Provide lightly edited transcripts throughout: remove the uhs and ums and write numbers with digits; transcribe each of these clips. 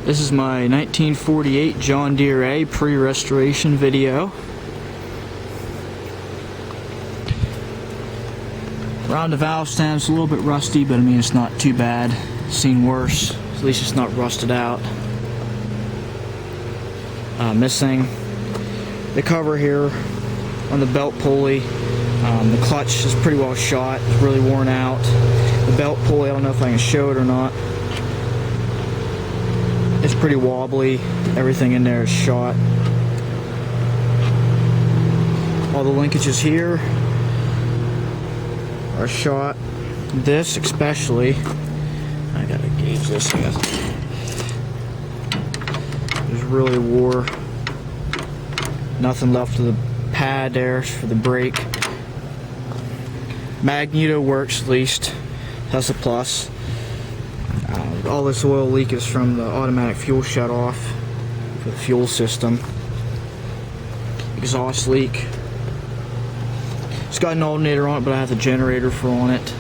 This is my 1948 John Deere A pre-restoration video. Around the valve stem, it's a little bit rusty, but I mean it's not too bad. Seen worse. At least it's not rusted out. Missing the cover here on the belt pulley. The clutch is pretty well shot. It's really worn out. The belt pulley, I don't know if I can show it or not. It's pretty wobbly. Everything in there is shot. All the linkages here are shot. This especially, I gotta gauge this, I guess. There's really wore. Nothing left of the pad there for the brake. Magneto works at least. That's a plus. All this oil leak is from the automatic fuel shut-off for the fuel system. Exhaust leak. It's got an alternator on it, but I have the generator on it.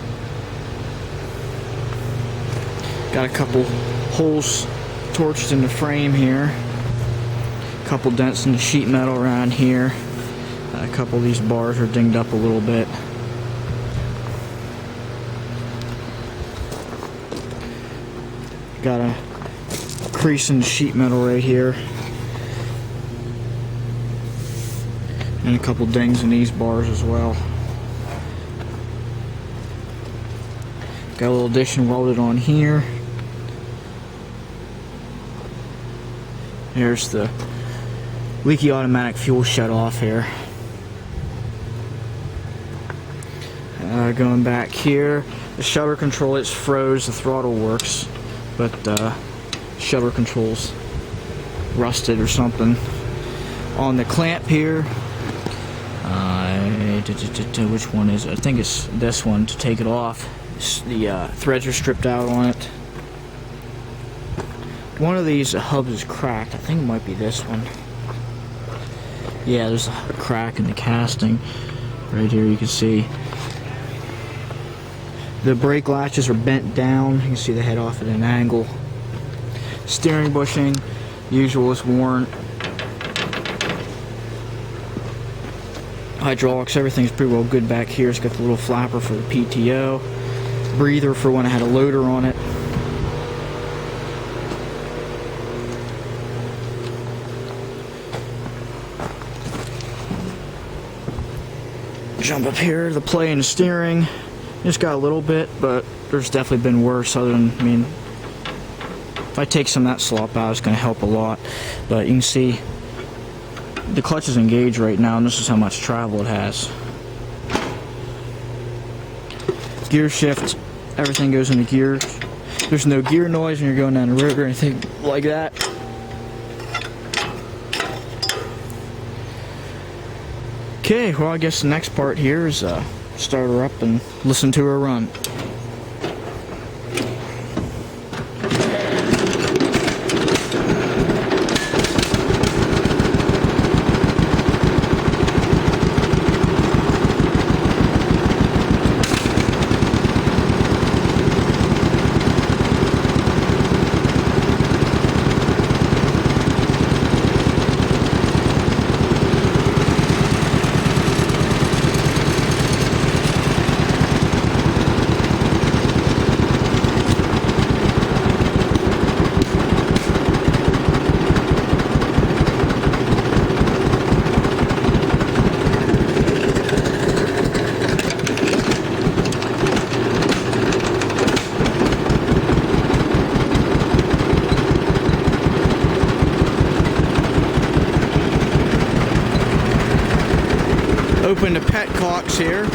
Got a couple holes torched in the frame here. A couple dents in the sheet metal around here. A couple of these bars are dinged up a little bit. Got a crease in the sheet metal right here. And a couple dings in these bars as well. Got a little addition welded on here. Here's the leaky automatic fuel shut off here. Going back here, the shutter control, it's froze, the throttle works, but shutter control's rusted or something. On the clamp here, which one is it? I think it's this one to take it off. The threads are stripped out on it. One of these hubs is cracked. I think it might be this one. Yeah, there's a crack in the casting. Right here you can see. The brake latches are bent down. You can see the head off at an angle. Steering bushing, usual, is worn. Hydraulics, everything's pretty well good back here. It's got the little flapper for the PTO. Breather for when I had a loader on it. Jump up here, the play and the steering. Just got a little bit, but there's definitely been worse. Other than, I mean, if I take some of that slop out, it's going to help a lot. But you can see the clutch is engaged right now, and this is how much travel it has. Gear shift, everything goes into gear. There's no gear noise when you're going down the road or anything like that. Okay, well, I guess the next part here is start her up and listen to her run. Open the petcocks here.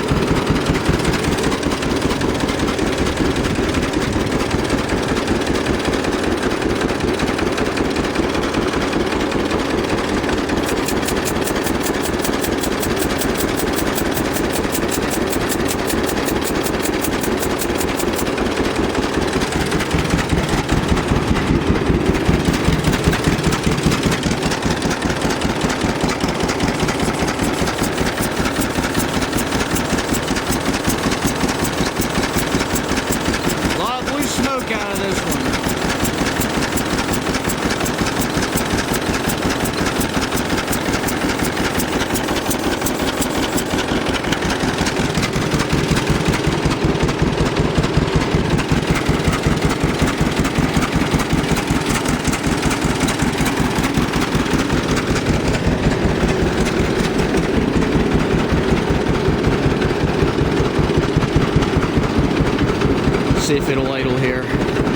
if it'll idle here.